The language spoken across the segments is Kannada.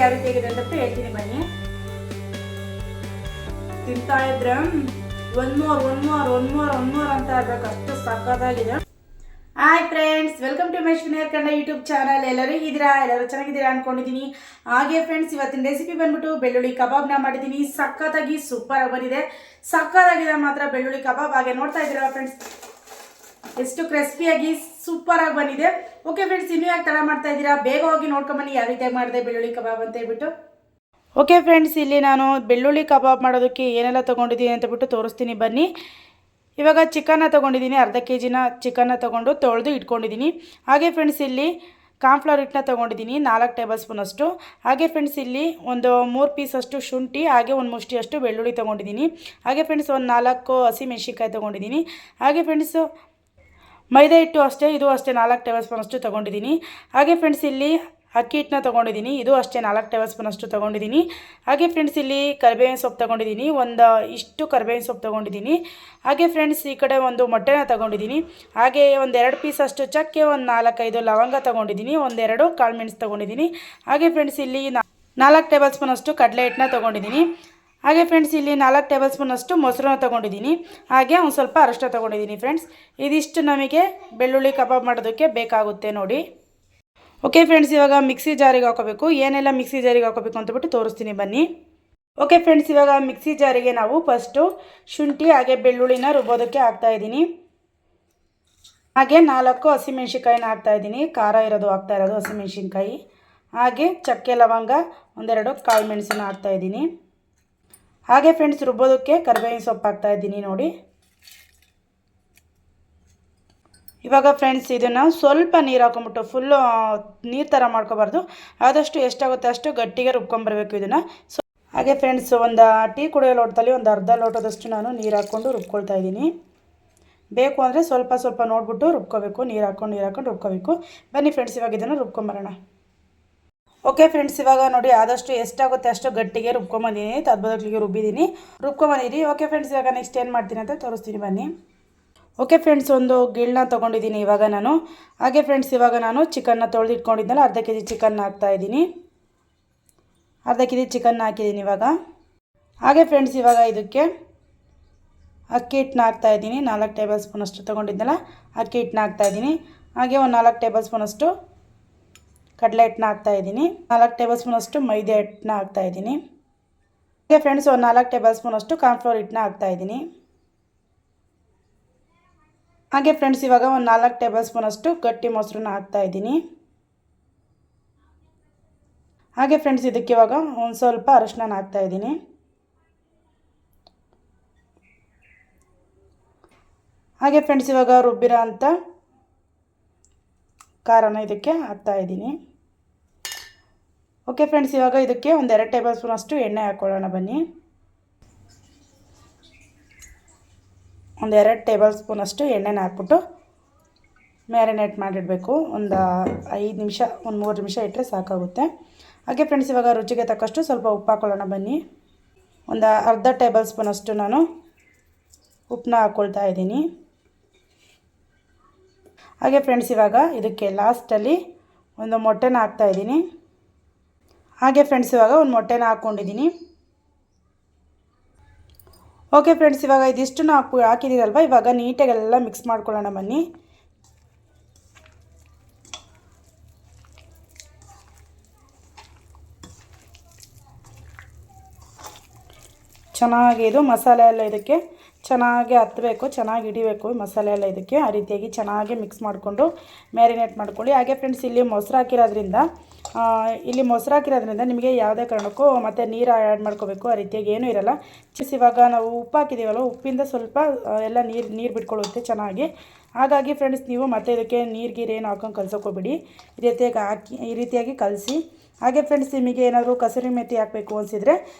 ಯಾವ ರೀತಿ ಆಗಿದೆ ಅಂತ ಹೇಳ್ತೀನಿ ಬನ್ನಿ. ತಿಂತಾ ಇದ್ರೆ ಒನ್ ಮೋರ್ ಅಂತ ಇರ್ಬೇಕು, ಅಷ್ಟು ಸಕ್ಕತ್ತಾಗಿದೆ. Hi friends, welcome to my Srinagar Kannada YouTube channel. ಎಲ್ಲರೂ ಇದ್ದೀರಾ? ಎಲ್ಲರೂ ಚೆನ್ನಾಗಿದ್ದೀರಾ ಅನ್ಕೊಂಡಿದ್ದೀನಿ. ಹಾಗೆ ಫ್ರೆಂಡ್ಸ್, ಇವತ್ತಿನ ರೆಸಿಪಿ ಬಂದ್ಬಿಟ್ಟು ಬೆಳ್ಳುಳ್ಳಿ ಕಬಾಬ್ನ ಮಾಡಿದ್ದೀನಿ. ಸಕ್ಕತ್ತಾಗಿ ಸೂಪರ್ ಆಗಿ ಬಂದಿದೆ, ಸಕ್ಕತ್ತಾಗಿದೆ ಮಾತ್ರ ಬೆಳ್ಳುಳ್ಳಿ ಕಬಾಬ್. ಹಾಗೆ ನೋಡ್ತಾ ಇದ್ದೀರಾ ಫ್ರೆಂಡ್ಸ್, ಎಷ್ಟು ಕ್ರಿಸ್ಪಿಯಾಗಿ ಸೂಪರ್ ಆಗಿ ಬಂದಿದೆ. ಓಕೆ ಫ್ರೆಂಡ್ಸ್, ಇನ್ನೂ ಯಾಕೆ ತಡ ಮಾಡ್ತಾ ಇದ್ದೀರಾ? ಬೇಗ ಹೋಗಿ ನೋಡ್ಕೊಂಬನ್ನಿ ಯಾವ ರೀತಿಯಾಗಿ ಮಾಡಿದೆ ಬೆಳ್ಳುಳ್ಳಿ ಕಬಾಬ್ ಅಂತ ಹೇಳ್ಬಿಟ್ಟು. ಓಕೆ ಫ್ರೆಂಡ್ಸ್, ಇಲ್ಲಿ ನಾನು ಬೆಳ್ಳುಳ್ಳಿ ಕಬಾಬ್ ಮಾಡೋದಕ್ಕೆ ಏನೆಲ್ಲ ತೊಗೊಂಡಿದ್ದೀನಿ ಅಂತ ಬಿಟ್ಟು ತೋರಿಸ್ತೀನಿ ಬನ್ನಿ. ಇವಾಗ ಚಿಕನ್ನ ತೊಗೊಂಡಿದ್ದೀನಿ, ಅರ್ಧ ಕೆ.ಜಿನ ಚಿಕನ್ನ ತೊಗೊಂಡು ತೊಳೆದು ಇಟ್ಕೊಂಡಿದ್ದೀನಿ. ಹಾಗೆ ಫ್ರೆಂಡ್ಸ್, ಇಲ್ಲಿ ಕಾರ್ನ್ಫ್ಲವರ್ ಹಿಟ್ಟನ್ನ ತೊಗೊಂಡಿದ್ದೀನಿ 4 ಟೇಬಲ್ ಸ್ಪೂನಷ್ಟು. ಹಾಗೆ ಫ್ರೆಂಡ್ಸ್, ಇಲ್ಲಿ ಒಂದು 3 ಪೀಸಷ್ಟು ಶುಂಠಿ, ಹಾಗೆ ಒಂದು ಮುಷ್ಟಿಯಷ್ಟು ಬೆಳ್ಳುಳ್ಳಿ ತೊಗೊಂಡಿದ್ದೀನಿ. ಹಾಗೆ ಫ್ರೆಂಡ್ಸ್, ಒಂದು 4 ಹಸಿಮೆಣ್ಸಿನ್ಕಾಯಿ ತೊಗೊಂಡಿದ್ದೀನಿ. ಹಾಗೆ ಫ್ರೆಂಡ್ಸು ಮೈದಾ ಹಿಟ್ಟು ಅಷ್ಟೇ, ಇದು ಅಷ್ಟೇ 4 ಟೇಬಲ್ ಸ್ಪೂನಷ್ಟು ತೊಗೊಂಡಿದ್ದೀನಿ. ಹಾಗೆ ಫ್ರೆಂಡ್ಸ್, ಇಲ್ಲಿ ಅಕ್ಕಿ ಹಿಟ್ಟನ್ನ ತೊಗೊಂಡಿದ್ದೀನಿ, ಇದು ಅಷ್ಟೇ 4 ಟೇಬಲ್ ಸ್ಪೂನಷ್ಟು ತೊಗೊಂಡಿದ್ದೀನಿ. ಹಾಗೆ ಫ್ರೆಂಡ್ಸ್, ಇಲ್ಲಿ ಕರಿಬೇವಿನ ಸೊಪ್ಪು ತೊಗೊಂಡಿದ್ದೀನಿ, ಇಷ್ಟು ಕರಿಬೇವಿನ ಸೊಪ್ಪು ತೊಗೊಂಡಿದ್ದೀನಿ. ಹಾಗೆ ಫ್ರೆಂಡ್ಸ್, ಈ ಕಡೆ ಒಂದು ಮೊಟ್ಟೆನ ತೊಗೊಂಡಿದ್ದೀನಿ. ಹಾಗೆ ಒಂದು 2 ಪೀಸಷ್ಟು ಚಕ್ಕೆ, ಒಂದು 4-5 ಲವಂಗ ತೊಗೊಂಡಿದ್ದೀನಿ, 1-2 ಕಾಳುಮೆಣಸು ತೊಗೊಂಡಿದ್ದೀನಿ. ಹಾಗೆ ಫ್ರೆಂಡ್ಸ್, ಇಲ್ಲಿ 4 ಟೇಬಲ್ ಸ್ಪೂನಷ್ಟು ಕಡಲೆ ಹಿಟ್ಟನ್ನ ತೊಗೊಂಡಿದ್ದೀನಿ. ಹಾಗೆ ಫ್ರೆಂಡ್ಸ್, ಇಲ್ಲಿ 4 ಟೇಬಲ್ ಸ್ಪೂನಷ್ಟು ಮೊಸರನ್ನ ತೊಗೊಂಡಿದ್ದೀನಿ. ಹಾಗೆ ಒಂದು ಸ್ವಲ್ಪ ಅರಿಶಿನ ತೊಗೊಂಡಿದ್ದೀನಿ. ಫ್ರೆಂಡ್ಸ್, ಇದಿಷ್ಟು ನಮಗೆ ಬೆಳ್ಳುಳ್ಳಿ ಕಬಾಬ್ ಮಾಡೋದಕ್ಕೆ ಬೇಕಾಗುತ್ತೆ ನೋಡಿ. ಓಕೆ ಫ್ರೆಂಡ್ಸ್, ಇವಾಗ ಮಿಕ್ಸಿ ಜಾರಿಗೆ ಹಾಕೋಬೇಕು. ಏನೆಲ್ಲ ಮಿಕ್ಸಿ ಜಾರಿಗೆ ಹಾಕೋಬೇಕು ಅಂತಬಿಟ್ಟು ತೋರಿಸ್ತೀನಿ ಬನ್ನಿ. ಓಕೆ ಫ್ರೆಂಡ್ಸ್, ಇವಾಗ ಮಿಕ್ಸಿ ಜಾರಿಗೆ ನಾವು ಫಸ್ಟು ಶುಂಠಿ ಹಾಗೆ ಬೆಳ್ಳುಳ್ಳಿನ ರುಬ್ಬೋದಕ್ಕೆ ಹಾಕ್ತಾಯಿದ್ದೀನಿ. ಹಾಗೆ 4 ಹಸಿಮೆಣ್ಸಿನ್ಕಾಯಿನ ಹಾಕ್ತಾಯಿದ್ದೀನಿ, ಖಾರ ಹಾಕ್ತಾ ಇರೋದು ಹಸಿಮೆಣ್ಸಿನ್ಕಾಯಿ. ಹಾಗೆ ಚಕ್ಕೆ ಲವಂಗ, 1-2 ಕಾಳು ಮೆಣಸನ್ನ ಹಾಕ್ತಾಯಿದ್ದೀನಿ. ಹಾಗೆ ಫ್ರೆಂಡ್ಸ್, ರುಬ್ಬೋದಕ್ಕೆ ಕರಿಬೇವಿನ ಸೊಪ್ಪು ಹಾಕ್ತಾಯಿದ್ದೀನಿ ನೋಡಿ. ಇವಾಗ ಫ್ರೆಂಡ್ಸ್, ಇದನ್ನು ಸ್ವಲ್ಪ ನೀರು ಹಾಕೊಂಬಿಟ್ಟು ಫುಲ್ಲು ನೀರು ಥರ ಮಾಡ್ಕೋಬಾರ್ದು, ಆದಷ್ಟು ಎಷ್ಟಾಗುತ್ತೆ ಅಷ್ಟು ಗಟ್ಟಿಗೆ ರುಬ್ಕೊಂಬರ್ಬೇಕು ಇದನ್ನು. ಹಾಗೆ ಫ್ರೆಂಡ್ಸ್, ಒಂದು ಟೀ ಕುಡಿಯೋ ಲೋಟದಲ್ಲಿ ಒಂದು ಅರ್ಧ ಲೋಟದಷ್ಟು ನಾನು ನೀರು ಹಾಕ್ಕೊಂಡು ರುಬ್ಕೊಳ್ತಾ ಇದ್ದೀನಿ. ಬೇಕು ಅಂದರೆ ಸ್ವಲ್ಪ ನೋಡಿಬಿಟ್ಟು ರುಬ್ಕೋಬೇಕು, ನೀರು ಹಾಕ್ಕೊಂಡು ರುಬ್ಕೋಬೇಕು. ಬನ್ನಿ ಫ್ರೆಂಡ್ಸ್, ಇವಾಗ ಇದನ್ನು ರುಬ್ಕೊಂಬರೋಣ. ಓಕೆ ಫ್ರೆಂಡ್ಸ್, ಇವಾಗ ನೋಡಿ ಆದಷ್ಟು ಎಷ್ಟಾಗುತ್ತೆ ಅಷ್ಟು ಗಟ್ಟಿಗೆ ರುಬ್ಕೊಂಬಂದಿದ್ದೀನಿ, ತದ್ಬದಲಿಗೆ ರುಬ್ಕೊಂಬಂದಿದ್ದೀನಿ. ಓಕೆ ಫ್ರೆಂಡ್ಸ್, ಇವಾಗ ನೆಕ್ಸ್ಟ್ ಏನು ಮಾಡ್ತೀನಿ ಅಂತ ತೋರಿಸ್ತೀನಿ ಬನ್ನಿ. ಓಕೆ ಫ್ರೆಂಡ್ಸ್, ಒಂದು ಗಿಳನ್ನ ತೊಗೊಂಡಿದ್ದೀನಿ ಇವಾಗ ನಾನು. ಹಾಗೆ ಫ್ರೆಂಡ್ಸ್, ಇವಾಗ ನಾನು ಚಿಕನ್ನ ತೊಳೆದು ಇಟ್ಕೊಂಡಿದ್ದೆನಲ್ಲ, ಅರ್ಧ ಕೆ.ಜಿ ಚಿಕನ್ನ ಹಾಕ್ತಾಯಿದ್ದೀನಿ. ಅರ್ಧ ಕೆ.ಜಿ ಚಿಕನ್ನ ಹಾಕಿದ್ದೀನಿ ಇವಾಗ. ಹಾಗೆ ಫ್ರೆಂಡ್ಸ್, ಇವಾಗ ಇದಕ್ಕೆ ಅಕ್ಕಿ ಹಿಟ್ಟನ್ನ ಹಾಕ್ತಾಯಿದ್ದೀನಿ. 4 ಟೇಬಲ್ ಸ್ಪೂನಷ್ಟು ತೊಗೊಂಡಿದ್ದೆನಲ್ಲ ಅಕ್ಕಿ ಹಿಟ್ಟನ್ನ ಹಾಕ್ತಾಯಿದ್ದೀನಿ. ಹಾಗೆ ಒಂದು 4 ಟೇಬಲ್ ಸ್ಪೂನಷ್ಟು ಕಡಲೆ ಹಿಟ್ಟನ್ನ ಹಾಕ್ತಾಯಿದ್ದೀನಿ. 4 ಟೇಬಲ್ ಸ್ಪೂನಷ್ಟು ಮೈದಾ ಹಿಟ್ಟನ್ನ ಹಾಕ್ತಾಯಿದ್ದೀನಿ. ಹಾಗೆ ಫ್ರೆಂಡ್ಸ್, ಒಂದು 4 ಟೇಬಲ್ ಸ್ಪೂನಷ್ಟು ಕಾರ್ನ್ಫ್ಲವರ್ ಹಿಟ್ಟನ್ನ ಹಾಕ್ತಾಯಿದ್ದೀನಿ. ಹಾಗೆ ಫ್ರೆಂಡ್ಸ್, ಇವಾಗ ಒಂದು 4 ಟೇಬಲ್ ಸ್ಪೂನಷ್ಟು ಗಟ್ಟಿ ಮೊಸರನ್ನ ಹಾಕ್ತಾಯಿದ್ದೀನಿ. ಹಾಗೆ ಫ್ರೆಂಡ್ಸ್, ಇದಕ್ಕೆ ಇವಾಗ ಒಂದು ಸ್ವಲ್ಪ ಅರಿಶಿನ ಹಾಕ್ತಾಯಿದ್ದೀನಿ. ಹಾಗೆ ಫ್ರೆಂಡ್ಸ್, ಇವಾಗ ರುಬ್ಬಿರೋ ಅಂಥ ಖಾರನ ಇದಕ್ಕೆ ಹಾಕ್ತಾಯಿದ್ದೀನಿ. ಓಕೆ ಫ್ರೆಂಡ್ಸ್, ಇವಾಗ ಇದಕ್ಕೆ ಒಂದು 2 ಟೇಬಲ್ ಸ್ಪೂನಷ್ಟು ಎಣ್ಣೆ ಹಾಕ್ಕೊಳ್ಳೋಣ ಬನ್ನಿ. ಒಂದು 2 ಟೇಬಲ್ ಸ್ಪೂನಷ್ಟು ಎಣ್ಣೆನ ಹಾಕ್ಬಿಟ್ಟು ಮ್ಯಾರಿನೇಟ್ ಮಾಡಿಡಬೇಕು. ಒಂದು 5 ನಿಮಿಷ, ಒಂದು 3 ನಿಮಿಷ ಇಟ್ಟರೆ ಸಾಕಾಗುತ್ತೆ. ಹಾಗೆ ಫ್ರೆಂಡ್ಸ್, ಇವಾಗ ರುಚಿಗೆ ತಕ್ಕಷ್ಟು ಸ್ವಲ್ಪ ಉಪ್ಪು ಹಾಕ್ಕೊಳ್ಳೋಣ ಬನ್ನಿ. ಒಂದು ಅರ್ಧ ಟೇಬಲ್ ಸ್ಪೂನಷ್ಟು ನಾನು ಉಪ್ಪನ್ನ ಹಾಕ್ಕೊಳ್ತಾ ಇದ್ದೀನಿ. ಹಾಗೆ ಫ್ರೆಂಡ್ಸ್, ಇವಾಗ ಇದಕ್ಕೆ ಲಾಸ್ಟಲ್ಲಿ ಒಂದು ಮೊಟ್ಟೆನ ಹಾಕ್ತಾಯಿದ್ದೀನಿ. ಹಾಗೆ ಫ್ರೆಂಡ್ಸ್, ಇವಾಗ ಒಂದು ಮೊಟ್ಟೆನ ಹಾಕ್ಕೊಂಡಿದ್ದೀನಿ. ಓಕೆ ಫ್ರೆಂಡ್ಸ್, ಇವಾಗ ಇದಿಷ್ಟು ಹಾಕಿದ್ದೀರಲ್ವ, ಇವಾಗ ನೀಟಾಗೆಲ್ಲ ಮಿಕ್ಸ್ ಮಾಡ್ಕೊಳ್ಳೋಣ ಬನ್ನಿ. ಚೆನ್ನಾಗಿ ಇದು ಮಸಾಲೆ ಎಲ್ಲ ಇದಕ್ಕೆ ಚೆನ್ನಾಗಿ ಹತ್ತಬೇಕು, ಚೆನ್ನಾಗಿ ಹಿಡಿಬೇಕು ಮಸಾಲೆ ಎಲ್ಲ ಇದಕ್ಕೆ. ಆ ರೀತಿಯಾಗಿ ಚೆನ್ನಾಗಿ ಮಿಕ್ಸ್ ಮಾಡಿಕೊಂಡು ಮ್ಯಾರಿನೇಟ್ ಮಾಡ್ಕೊಳ್ಳಿ. ಹಾಗೆ ಫ್ರೆಂಡ್ಸ್, ಇಲ್ಲಿ ಮೊಸರು ಹಾಕಿರೋದ್ರಿಂದ ನಿಮಗೆ ಯಾವುದೇ ಕಾರಣಕ್ಕೂ ಮತ್ತು ನೀರು ಆ್ಯಡ್ ಮಾಡ್ಕೋಬೇಕು ಆ ರೀತಿಯಾಗಿ ಏನೂ ಇರಲ್ಲ. ಇವಾಗ ನಾವು ಉಪ್ಪು ಹಾಕಿದ್ದೀವಲ್ಲ, ಉಪ್ಪಿಂದ ಸ್ವಲ್ಪ ಎಲ್ಲ ನೀರು ಬಿಟ್ಕೊಳ್ಳುತ್ತೆ ಚೆನ್ನಾಗಿ. ಹಾಗಾಗಿ ಫ್ರೆಂಡ್ಸ್, ನೀವು ಮತ್ತೆ ಇದಕ್ಕೆ ನೀರು ಏನು ಹಾಕೊಂಡು ಕಲಸೋಕೋಬೇಡಿ, ಈ ರೀತಿಯಾಗಿ ಕಲಸಿ. ಹಾಗೆ ಫ್ರೆಂಡ್ಸ್, ನಿಮಗೆ ಏನಾದರೂ ಕಸೂರಿ ಮೆಥಿ ಹಾಕಬೇಕು ಅನಿಸಿದರೆ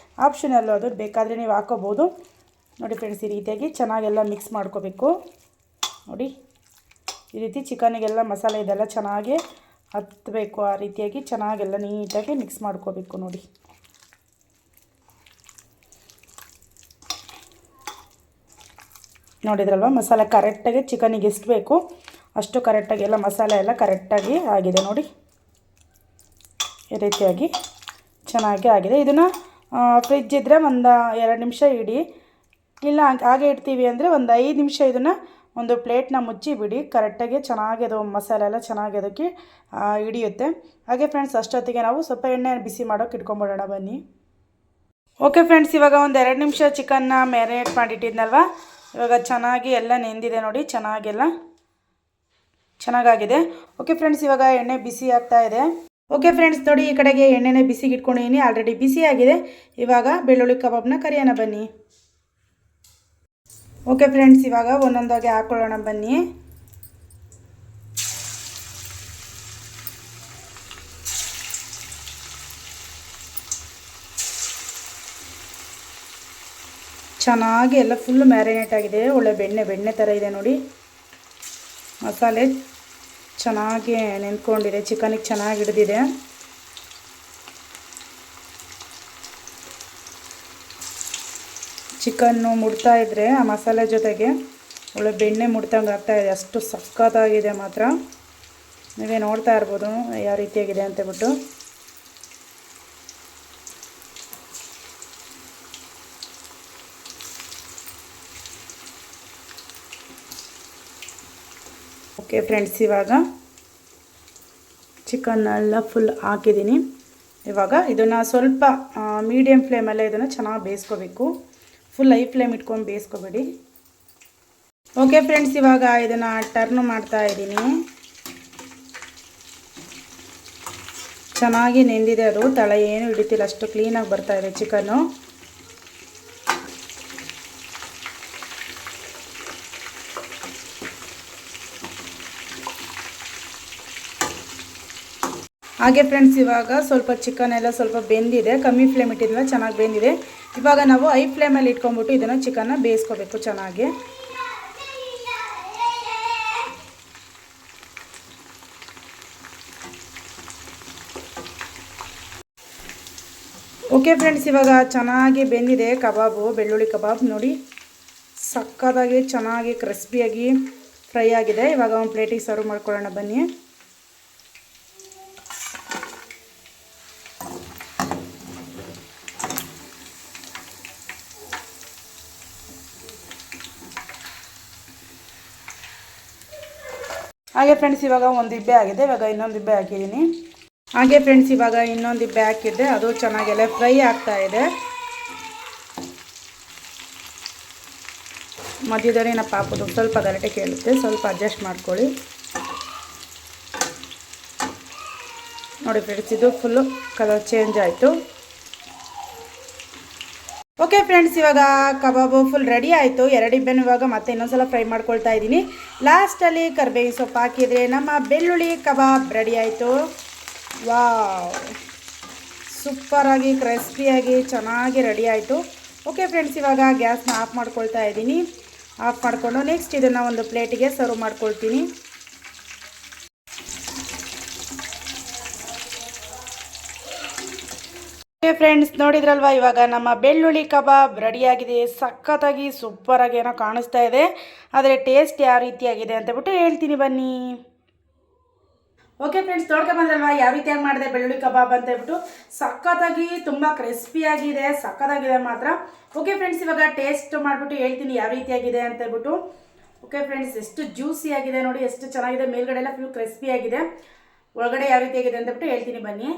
ಆಪ್ಷನಲ್ಲು, ಅದು ಬೇಕಾದರೆ ನೀವು ಹಾಕೋಬೋದು ನೋಡಿ. ಫ್ರೆಂಡ್ಸ್, ಈ ರೀತಿಯಾಗಿ ಚೆನ್ನಾಗೆಲ್ಲ ಮಿಕ್ಸ್ ಮಾಡ್ಕೋಬೇಕು ನೋಡಿ. ಈ ರೀತಿ ಚಿಕನ್ನಿಗೆಲ್ಲ ಮಸಾಲೆ ಇದೆಲ್ಲ ಚೆನ್ನಾಗಿ ಹತ್ತಬೇಕು, ಆ ರೀತಿಯಾಗಿ ಚೆನ್ನಾಗೆಲ್ಲ ನೀಟಾಗಿ ಮಿಕ್ಸ್ ಮಾಡ್ಕೋಬೇಕು ನೋಡಿ. ನೋಡಿದ್ರಲ್ವ, ಮಸಾಲೆ ಕರೆಕ್ಟಾಗಿ ಚಿಕನ್ನಿಗೆ ಎಷ್ಟು ಬೇಕು ಅಷ್ಟು ಕರೆಕ್ಟಾಗಿ ಎಲ್ಲ ಮಸಾಲೆ ಎಲ್ಲ ಕರೆಕ್ಟಾಗಿ ಆಗಿದೆ ನೋಡಿ. ಈ ರೀತಿಯಾಗಿ ಚೆನ್ನಾಗಿ ಆಗಿದೆ. ಇದನ್ನು ಫ್ರಿಜ್ ಇದ್ದರೆ ಒಂದು 2 ನಿಮಿಷ ಇಡಿ, ಇಲ್ಲ ಹಾಗೆ ಇಡ್ತೀವಿ ಅಂದರೆ ಒಂದು 5 ನಿಮಿಷ ಇದನ್ನು ಒಂದು ಪ್ಲೇಟ್ನ ಮುಚ್ಚಿ ಬಿಡಿ. ಕರೆಕ್ಟಾಗಿ ಚೆನ್ನಾಗಿ ಅದು ಮಸಾಲೆ ಎಲ್ಲ ಚೆನ್ನಾಗಿ ಅದಕ್ಕೆ ಹಿಡಿಯುತ್ತೆ. ಹಾಗೆ ಫ್ರೆಂಡ್ಸ್, ಅಷ್ಟೊತ್ತಿಗೆ ನಾವು ಸ್ವಲ್ಪ ಎಣ್ಣೆ ಬಿಸಿ ಮಾಡೋಕೆ ಇಟ್ಕೊಂಡ್ಬಿಡೋಣ ಬನ್ನಿ. ಓಕೆ ಫ್ರೆಂಡ್ಸ್, ಇವಾಗ ಒಂದು 2 ನಿಮಿಷ ಚಿಕನ್ನ ಮ್ಯಾರಿನೇಟ್ ಮಾಡಿಟ್ಟಿದ್ನಲ್ವ, ಇವಾಗ ಚೆನ್ನಾಗಿ ಎಲ್ಲ ನೆಂದಿದೆ ನೋಡಿ, ಚೆನ್ನಾಗಾಗಿದೆ. ಓಕೆ ಫ್ರೆಂಡ್ಸ್, ಇವಾಗ ಎಣ್ಣೆ ಬಿಸಿ ಆಗ್ತಾ ಇದೆ. ಓಕೆ ಫ್ರೆಂಡ್ಸ್, ನೋಡಿ ಈ ಕಡೆಗೆ ಎಣ್ಣೆನೇ ಬಿಸಿಗೆ ಇಟ್ಕೊಂಡಿದ್ದೀನಿ, ಆಲ್ರೆಡಿ ಬಿಸಿ ಆಗಿದೆ. ಇವಾಗ ಬೆಳ್ಳುಳ್ಳಿ ಕಬಾಬ್ನ ಕರಿಯೋಣ ಬನ್ನಿ. ಓಕೆ ಫ್ರೆಂಡ್ಸ್, ಇವಾಗ ಒಂದೊಂದಾಗಿ ಹಾಕ್ಕೊಳ್ಳೋಣ ಬನ್ನಿ. ಚೆನ್ನಾಗಿ ಎಲ್ಲ ಫುಲ್ಲು ಮ್ಯಾರಿನೇಟ್ ಆಗಿದೆ, ಒಳ್ಳೆ ಬೆಣ್ಣೆ ಥರ ಇದೆ ನೋಡಿ. ಮಸಾಲೆ ಚೆನ್ನಾಗಿ ನೆಂದ್ಕೊಂಡಿದೆ, ಚಿಕನಿಗೆ ಚೆನ್ನಾಗಿ ಹಿಡಿದಿದೆ. ಚಿಕನ್ನು ಮುಡ್ತಾ ಇದ್ದರೆ ಆ ಮಸಾಲೆ ಜೊತೆಗೆ ಒಳ್ಳೆ ಬೆಣ್ಣೆ ಮುಡ್ತಂಗೆ ಆಗ್ತಾಯಿದೆ, ಅಷ್ಟು ಸಖತ್ತಾಗಿದೆ ಮಾತ್ರ. ನೀವೇ ನೋಡ್ತಾ ಇರ್ಬೋದು ಯಾವ ರೀತಿಯಾಗಿದೆ ಅಂತೇಳ್ಬಿಟ್ಟು. ಓಕೆ ಫ್ರೆಂಡ್ಸ್, ಇವಾಗ ಚಿಕನ್ನೆಲ್ಲ ಫುಲ್ ಹಾಕಿದ್ದೀನಿ. ಇವಾಗ ಇದನ್ನು ಸ್ವಲ್ಪ ಮೀಡಿಯಮ್ ಫ್ಲೇಮಲ್ಲೇ ಇದನ್ನು ಚೆನ್ನಾಗಿ ಬೇಯಿಸ್ಕೋಬೇಕು, ಫುಲ್ ಹೈ ಫ್ಲೇಮ್ ಇಟ್ಕೊಂಡು ಬೇಯಿಸ್ಕೋಬೇಡಿ. ಓಕೆ ಫ್ರೆಂಡ್ಸ್, ಇವಾಗ ಇದನ್ನು ಟರ್ನ್ ಮಾಡ್ತಾ ಇದ್ದೀನಿ. ಚೆನ್ನಾಗಿ ನೆಂದಿದೆ, ಅದು ತಳ ಏನು ಹಿಡಿತಿಲ್ಲ, ಅಷ್ಟು ಕ್ಲೀನಾಗಿ ಬರ್ತಾ ಇದೆ ಚಿಕನ್ನು. ಹಾಗೆ ಫ್ರೆಂಡ್ಸ್, ಇವಾಗ ಸ್ವಲ್ಪ ಚಿಕನ್ ಎಲ್ಲ ಸ್ವಲ್ಪ ಬೆಂದಿದೆ, ಕಮ್ಮಿ ಫ್ಲೇಮ್ ಇಟ್ಟಿದ್ಮೇಲೆ ಚೆನ್ನಾಗಿ ಬೆಂದಿದೆ. ಇವಾಗ ನಾವು ಹೈ ಫ್ಲೇಮಲ್ಲಿ ಇಟ್ಕೊಂಡ್ಬಿಟ್ಟು ಇದನ್ನು ಚಿಕನ್ನ ಬೇಯಿಸ್ಕೋಬೇಕು ಚೆನ್ನಾಗಿ. ಓಕೆ ಫ್ರೆಂಡ್ಸ್, ಇವಾಗ ಚೆನ್ನಾಗಿ ಬೆಂದಿದೆ ಕಬಾಬು, ಬೆಳ್ಳುಳ್ಳಿ ಕಬಾಬ್ ನೋಡಿ, ಸಕ್ಕತ್ತಾಗಿ ಚೆನ್ನಾಗಿ ಕ್ರಿಸ್ಪಿಯಾಗಿ ಫ್ರೈ ಆಗಿದೆ. ಇವಾಗ ಒಂದು ಪ್ಲೇಟಿಗೆ ಸರ್ವ್ ಮಾಡ್ಕೊಳ್ಳೋಣ ಬನ್ನಿ. ಹಾಗೆ ಫ್ರೆಂಡ್ಸ್, ಇವಾಗ ಒಂದು ಇಬ್ಬೆ ಆಗಿದೆ, ಇವಾಗ ಇನ್ನೊಂದು ಇಬ್ಬೆ ಹಾಕಿದ್ದೀನಿ. ಹಾಗೆ ಫ್ರೆಂಡ್ಸ್, ಇವಾಗ ಇನ್ನೊಂದು ಇಬ್ಬೆ ಹಾಕಿದ್ದೆ, ಅದು ಚೆನ್ನಾಗೆಲ್ಲ ಫ್ರೈ ಆಗ್ತಾ ಇದೆ. ಮಧ್ಯದಲ್ಲಿ ನಾವು ಹಾಕೋದು ಸ್ವಲ್ಪ ಗರಟೆ ಕೇಳುತ್ತೆ, ಸ್ವಲ್ಪ ಅಡ್ಜಸ್ಟ್ ಮಾಡ್ಕೊಳ್ಳಿ. ನೋಡಿ ಫ್ರೆಂಡ್ಸ್, ಇದು ಫುಲ್ಲು ಕಲರ್ ಚೇಂಜ್ ಆಯಿತು. ಓಕೆ ಫ್ರೆಂಡ್ಸ್, ಇವಾಗ ಕಬಾಬು ಫುಲ್ ರೆಡಿ ಆಯಿತು. 2 ಇಬ್ಬೆನೂ ಇವಾಗ ಮತ್ತೆ ಇನ್ನೊಂದ್ಸಲ ಫ್ರೈ ಮಾಡ್ಕೊಳ್ತಾ ಇದ್ದೀನಿ. ಲಾಸ್ಟಲ್ಲಿ ಕರಿಬೇವಿನ ಸೊಪ್ಪು ಹಾಕಿದರೆ ನಮ್ಮ ಬೆಳ್ಳುಳ್ಳಿ ಕಬಾಬ್ ರೆಡಿ ಆಯಿತು. ವಾವ್, ಸೂಪರಾಗಿ ಕ್ರಿಸ್ಪಿಯಾಗಿ ಚೆನ್ನಾಗಿ ರೆಡಿ ಆಯಿತು. ಓಕೆ ಫ್ರೆಂಡ್ಸ್, ಇವಾಗ ಗ್ಯಾಸ್ನ ಆಫ್ ಮಾಡ್ಕೊಳ್ತಾ ಇದ್ದೀನಿ. ಆಫ್ ಮಾಡಿಕೊಂಡು ನೆಕ್ಸ್ಟ್ ಇದನ್ನು ಒಂದು ಪ್ಲೇಟಿಗೆ ಸರ್ವ್ ಮಾಡ್ಕೊಳ್ತೀನಿ. ಓಕೆ ಫ್ರೆಂಡ್ಸ್, ನೋಡಿದ್ರಲ್ವ, ಇವಾಗ ನಮ್ಮ ಬೆಳ್ಳುಳ್ಳಿ ಕಬಾಬ್ ರೆಡಿಯಾಗಿದೆ. ಸಖತ್ತಾಗಿ ಸೂಪರಾಗಿ ಏನೋ ಕಾಣಿಸ್ತಾ ಇದೆ, ಆದರೆ ಟೇಸ್ಟ್ ಯಾವ ರೀತಿಯಾಗಿದೆ ಅಂತಬಿಟ್ಟು ಹೇಳ್ತೀನಿ ಬನ್ನಿ. ಓಕೆ ಫ್ರೆಂಡ್ಸ್, ನೋಡ್ಕೊಂಬಂದ್ರಲ್ವ ಯಾವ ರೀತಿಯಾಗಿ ಮಾಡಿದೆ ಬೆಳ್ಳುಳ್ಳಿ ಕಬಾಬ್ ಅಂತ ಹೇಳ್ಬಿಟ್ಟು. ಸಖತ್ತಾಗಿ ತುಂಬ ಕ್ರಿಸ್ಪಿಯಾಗಿದೆ, ಸಖತ್ತಾಗಿದೆ ಮಾತ್ರ. ಓಕೆ ಫ್ರೆಂಡ್ಸ್, ಇವಾಗ ಟೇಸ್ಟ್ ಮಾಡಿಬಿಟ್ಟು ಹೇಳ್ತೀನಿ ಯಾವ ರೀತಿಯಾಗಿದೆ ಅಂತ ಹೇಳ್ಬಿಟ್ಟು. ಓಕೆ ಫ್ರೆಂಡ್ಸ್, ಎಷ್ಟು ಜ್ಯೂಸಿ ಆಗಿದೆ ನೋಡಿ, ಎಷ್ಟು ಚೆನ್ನಾಗಿದೆ. ಮೇಲ್ಗಡೆ ಎಲ್ಲ ಫುಲ್ ಕ್ರಿಸ್ಪಿಯಾಗಿದೆ, ಒಳಗಡೆ ಯಾವ ರೀತಿಯಾಗಿದೆ ಅಂತಬಿಟ್ಟು ಹೇಳ್ತೀನಿ ಬನ್ನಿ.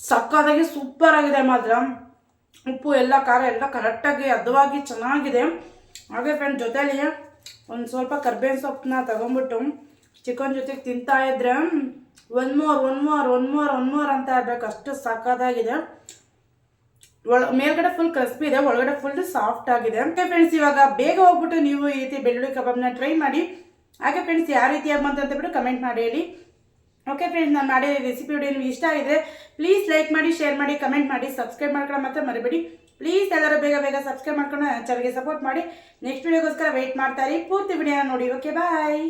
ಸಕ್ಕತ್ತಾಗಿ ಸೂಪರ್ ಆಗಿದೆ ಮಾತ್ರ. ಉಪ್ಪು ಎಲ್ಲ ಖಾರ ಎಲ್ಲ ಕರೆಕ್ಟಾಗಿ ಹದವಾಗಿ ಚೆನ್ನಾಗಿದೆ. ಹಾಗೆ ಫ್ರೆಂಡ್, ಜೊತೆಲಿ ಒಂದು ಸ್ವಲ್ಪ ಕರ್ಬೇವಿನ ಸೊಪ್ಪನ್ನ ತಗೊಂಡ್ಬಿಟ್ಟು ಚಿಕನ್ ಜೊತೆಗೆ ತಿಂತಾ ಇದ್ರೆ ಒನ್ ಮೋರ್ ಅಂತ ಇರಬೇಕು, ಅಷ್ಟು ಸಕ್ಕತ್ತಾಗಿದೆ. ಮೇಲ್ಗಡೆ ಫುಲ್ ಕ್ರಿಸ್ಪಿ ಇದೆ, ಒಳಗಡೆ ಫುಲ್ ಸಾಫ್ಟ್ ಆಗಿದೆ. ಓಕೆ ಫ್ರೆಂಡ್ಸ್, ಇವಾಗ ಬೇಗ ಹೋಗ್ಬಿಟ್ಟು ನೀವು ಈ ರೀತಿ ಬೆಳ್ಳುಳ್ಳಿ ಕಬಾಬ್ನ ಟ್ರೈ ಮಾಡಿ. ಹಾಗೆ ಫ್ರೆಂಡ್ಸ್, ಯಾವ ರೀತಿಯಾಗಿ ಬಂತು ಅಂತ ಬಿಟ್ಟು ಕಮೆಂಟ್ ಮಾಡಿ ಹೇಳಿ. ಓಕೆ ಫ್ರೆಂಡ್ಸ್, ನಾನು ಮಾಡಿದ ರೆಸಿಪಿ ವಿಡಿಯೋ ನಿಮ್ಗೆ ಇಷ್ಟ ಆಗಿದೆ ಪ್ಲೀಸ್ ಲೈಕ್ ಮಾಡಿ, ಶೇರ್ ಮಾಡಿ, ಕಮೆಂಟ್ ಮಾಡಿ, ಸಬ್ಸ್ಕ್ರೈಬ್ ಮಾಡ್ಕೊಂಡು ಮಾತ್ರ ಮರಿಬೇಡಿ ಪ್ಲೀಸ್. ಎಲ್ಲರೂ ಬೇಗ ಸಬ್ಸ್ಕ್ರೈಬ್ ಮಾಡ್ಕೊಂಡು ನನ್ನ ಚಾನಲ್ಗೆ ಸಪೋರ್ಟ್ ಮಾಡಿ. ನೆಕ್ಸ್ಟ್ ವಿಡಿಯೋಗೋಸ್ಕರ ವೆಯ್ಟ್ ಮಾಡ್ತಾರೆ, ಪೂರ್ತಿ ವಿಡಿಯೋನ ನೋಡಿ. ಓಕೆ ಬಾಯ್.